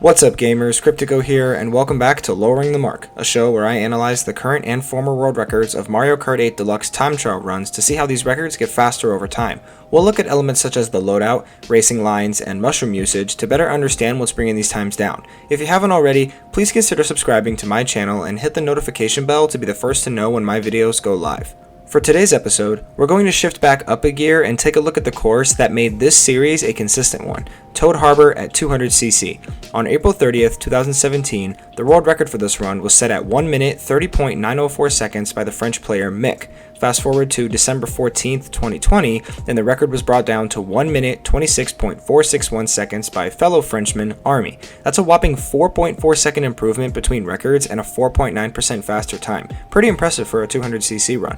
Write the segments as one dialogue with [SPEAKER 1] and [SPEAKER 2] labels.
[SPEAKER 1] What's up gamers, Cryptico here, and welcome back to Lowering the Mark, a show where I analyze the current and former world records of Mario Kart 8 Deluxe time trial runs to see how these records get faster over time. We'll look at elements such as the loadout, racing lines, and mushroom usage to better understand what's bringing these times down. If you haven't already, please consider subscribing to my channel and hit the notification bell to be the first to know when my videos go live. For today's episode, we're going to shift back up a gear and take a look at the course that made this series a consistent one, Toad Harbor at 200cc. On April 30th, 2017, the world record for this run was set at 1 minute 30.904 seconds by the French player Mick. Fast forward to December 14th, 2020, and the record was brought down to 1 minute 26.461 seconds by fellow Frenchman Army. That's a whopping 4.4 second improvement between records and a 4.9% faster time. Pretty impressive for a 200cc run.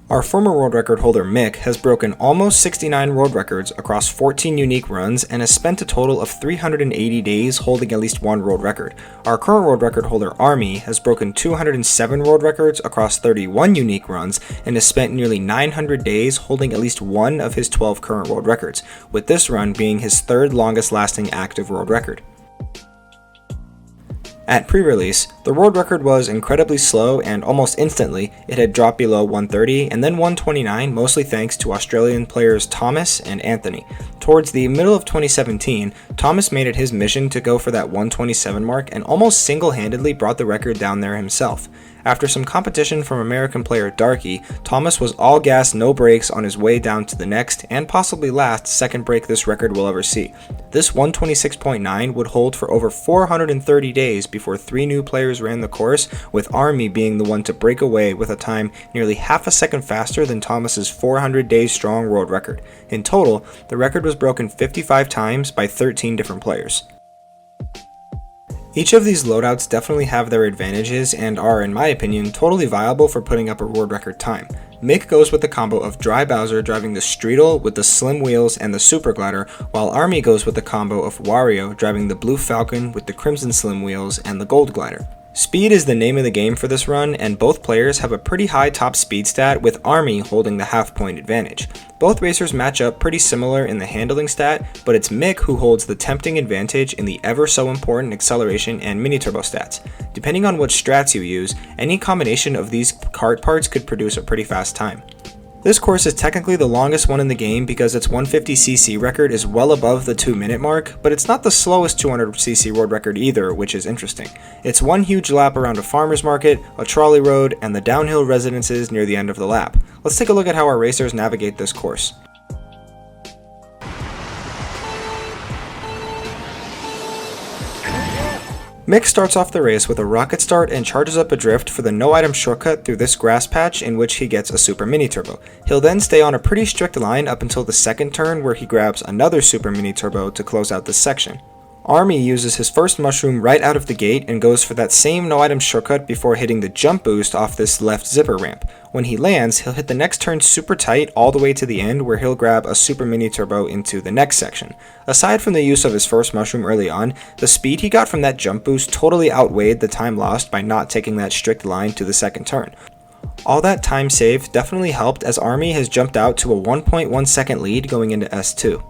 [SPEAKER 1] Our former world record holder Mick has broken almost 69 world records across 14 unique runs and has spent a total of 380 days holding at least one world record. Our current world record holder Army has broken 207 world records across 31 unique runs and has spent nearly 900 days holding at least one of his 12 current world records, with this run being his third longest lasting active world record. At pre-release, the world record was incredibly slow and almost instantly it had dropped below 130 and then 129, mostly thanks to Australian players Thomas and Anthony. Towards the middle of 2017, Thomas made it his mission to go for that 127 mark and almost single-handedly brought the record down there himself. After some competition from American player Darky, Thomas was all gas, no brakes on his way down to the next and possibly last second break this record will ever see. This 126.9 would hold for over 430 days before three new players ran the course, with Army being the one to break away with a time nearly half a second faster than Thomas's 400 days strong world record. In total, the record was broken 55 times by 13 different players. Each of these loadouts definitely have their advantages and are, in my opinion, totally viable for putting up a world record time. Mick goes with the combo of Dry Bowser driving the Streetle with the slim wheels and the Super Glider, while Army goes with the combo of Wario driving the Blue Falcon with the Crimson slim wheels and the Gold Glider. Speed is the name of the game for this run, and both players have a pretty high top speed stat, with Army holding the half-point advantage. Both racers match up pretty similar in the handling stat, but it's Mick who holds the tempting advantage in the ever so important acceleration and mini-turbo stats. Depending on which strats you use, any combination of these kart parts could produce a pretty fast time. This course is technically the longest one in the game because its 150cc record is well above the 2-minute mark, but it's not the slowest 200cc world record either, which is interesting. It's one huge lap around a farmer's market, a trolley road, and the downhill residences near the end of the lap. Let's take a look at how our racers navigate this course. Mick starts off the race with a rocket start and charges up a drift for the no-item shortcut through this grass patch in which he gets a super mini turbo. He'll then stay on a pretty strict line up until the second turn where he grabs another super mini turbo to close out this section. Army uses his first mushroom right out of the gate and goes for that same no-item shortcut before hitting the jump boost off this left zipper ramp. When he lands, he'll hit the next turn super tight all the way to the end where he'll grab a super mini turbo into the next section. Aside from the use of his first mushroom early on, the speed he got from that jump boost totally outweighed the time lost by not taking that strict line to the second turn. All that time saved definitely helped, as Army has jumped out to a 1.1 second lead going into S2.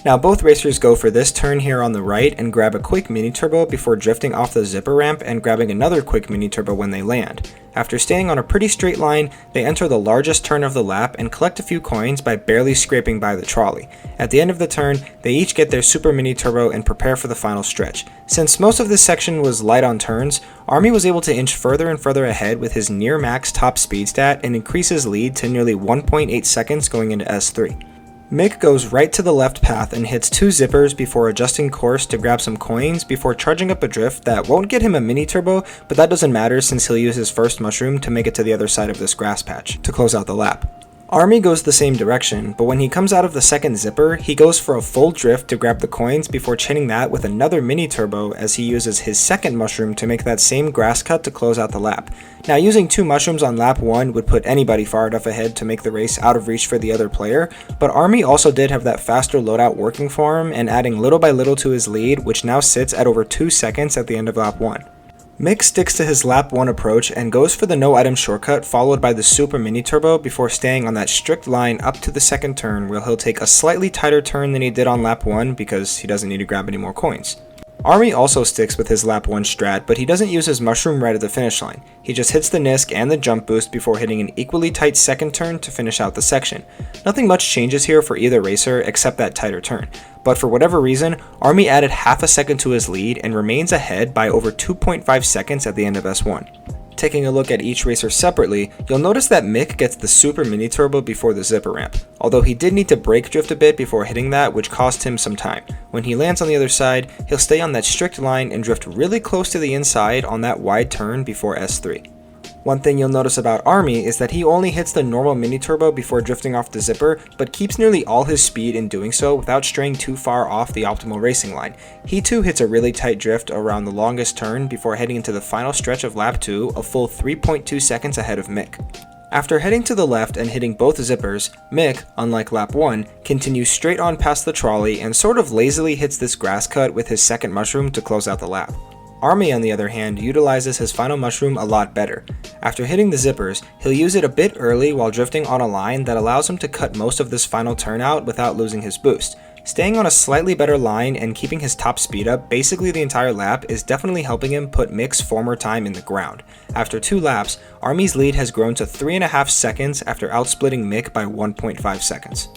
[SPEAKER 1] Now both racers go for this turn here on the right and grab a quick mini turbo before drifting off the zipper ramp and grabbing another quick mini turbo when they land. After staying on a pretty straight line, they enter the largest turn of the lap and collect a few coins by barely scraping by the trolley. At the end of the turn, they each get their super mini turbo and prepare for the final stretch. Since most of this section was light on turns, Army was able to inch further and further ahead with his near max top speed stat and increase his lead to nearly 1.8 seconds going into S3. Mick goes right to the left path and hits two zippers before adjusting course to grab some coins before charging up a drift that won't get him a mini turbo, but that doesn't matter since he'll use his first mushroom to make it to the other side of this grass patch to close out the lap. Army goes the same direction, but when he comes out of the second zipper, he goes for a full drift to grab the coins before chaining that with another mini turbo as he uses his second mushroom to make that same grass cut to close out the lap. Now, using two mushrooms on lap 1 would put anybody far enough ahead to make the race out of reach for the other player, but Army also did have that faster loadout working for him and adding little by little to his lead, which now sits at over 2 seconds at the end of lap 1. Mick sticks to his lap 1 approach and goes for the no item shortcut followed by the super mini turbo before staying on that strict line up to the second turn where he'll take a slightly tighter turn than he did on lap 1 because he doesn't need to grab any more coins. Army also sticks with his lap 1 strat, but he doesn't use his mushroom right at the finish line. He just hits the Nisk and the jump boost before hitting an equally tight second turn to finish out the section. Nothing much changes here for either racer except that tighter turn, but for whatever reason, Army added half a second to his lead and remains ahead by over 2.5 seconds at the end of S1. Taking a look at each racer separately, you'll notice that Mick gets the super mini turbo before the zipper ramp, although he did need to brake drift a bit before hitting that, which cost him some time. When he lands on the other side, he'll stay on that strict line and drift really close to the inside on that wide turn before S3. One thing you'll notice about Army is that he only hits the normal mini turbo before drifting off the zipper, but keeps nearly all his speed in doing so without straying too far off the optimal racing line. He too hits a really tight drift around the longest turn before heading into the final stretch of lap 2 a full 3.2 seconds ahead of Mick. After heading to the left and hitting both zippers, Mick, unlike lap 1, continues straight on past the trolley and sort of lazily hits this grass cut with his second mushroom to close out the lap. Army, on the other hand, utilizes his final mushroom a lot better. After hitting the zippers, he'll use it a bit early while drifting on a line that allows him to cut most of this final turn out without losing his boost. Staying on a slightly better line and keeping his top speed up basically the entire lap is definitely helping him put Mick's former time in the ground. After 2 laps, Army's lead has grown to 3.5 seconds after outsplitting Mick by 1.5 seconds.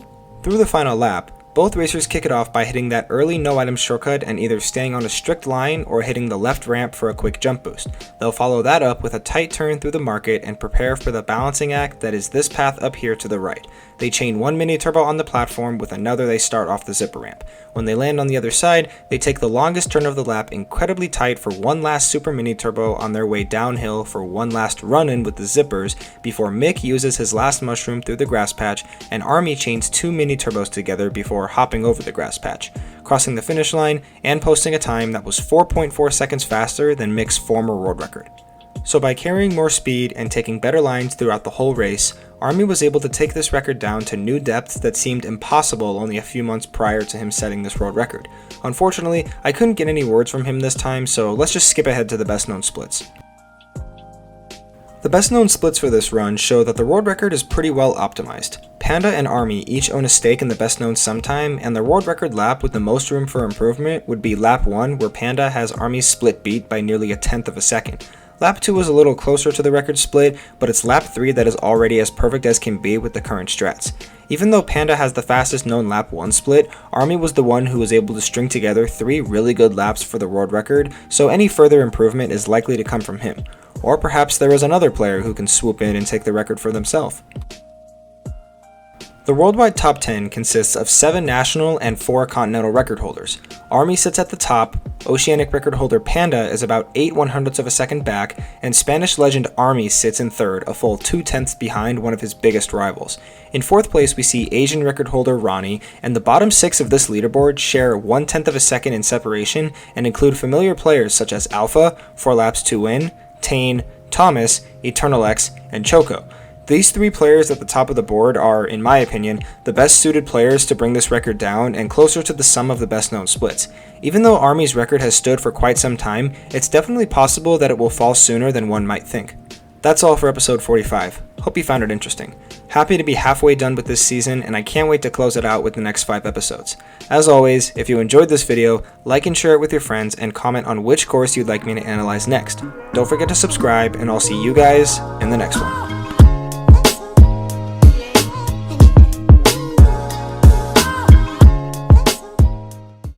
[SPEAKER 1] Through the final lap, both racers kick it off by hitting that early no item shortcut and either staying on a strict line or hitting the left ramp for a quick jump boost. They'll follow that up with a tight turn through the market and prepare for the balancing act that is this path up here to the right. They chain one mini turbo on the platform with another they start off the zipper ramp. When they land on the other side, they take the longest turn of the lap incredibly tight for one last super mini turbo on their way downhill for one last run-in with the zippers before Mick uses his last mushroom through the grass patch and Army chains 2 mini turbos together before hopping over the grass patch, crossing the finish line and posting a time that was 4.4 seconds faster than Mick's former world record. So by carrying more speed and taking better lines throughout the whole race, Army was able to take this record down to new depths that seemed impossible only a few months prior to him setting this world record. Unfortunately, I couldn't get any words from him this time, so let's just skip ahead to the best known splits. The best known splits for this run show that the world record is pretty well optimized. Panda and Army each own a stake in the best known sometime, and the world record lap with the most room for improvement would be lap 1, where Panda has Army's split beat by nearly 1/10 of a second. Lap 2 was a little closer to the record split, but it's lap 3 that is already as perfect as can be with the current strats. Even though Panda has the fastest known lap 1 split, Army was the one who was able to string together 3 really good laps for the world record, so any further improvement is likely to come from him. Or perhaps there is another player who can swoop in and take the record for themselves. The worldwide top 10 consists of 7 national and 4 continental record holders. Army sits at the top, Oceanic record holder Panda is about 8/100ths of a second back, and Spanish legend Army sits in third, a full 2/10ths behind one of his biggest rivals. In 4th place we see Asian record holder Ronnie, and the bottom 6 of this leaderboard share 1/10 of a second in separation and include familiar players such as Alpha, 4 laps to win, Tane, Thomas, Eternal X, and Choco. These 3 players at the top of the board are, in my opinion, the best suited players to bring this record down and closer to the sum of the best known splits. Even though Army's record has stood for quite some time, it's definitely possible that it will fall sooner than one might think. That's all for episode 45. Hope you found it interesting. Happy to be halfway done with this season, and I can't wait to close it out with the next 5 episodes. As always, if you enjoyed this video, like and share it with your friends and comment on which course you'd like me to analyze next. Don't forget to subscribe, and I'll see you guys in the next one.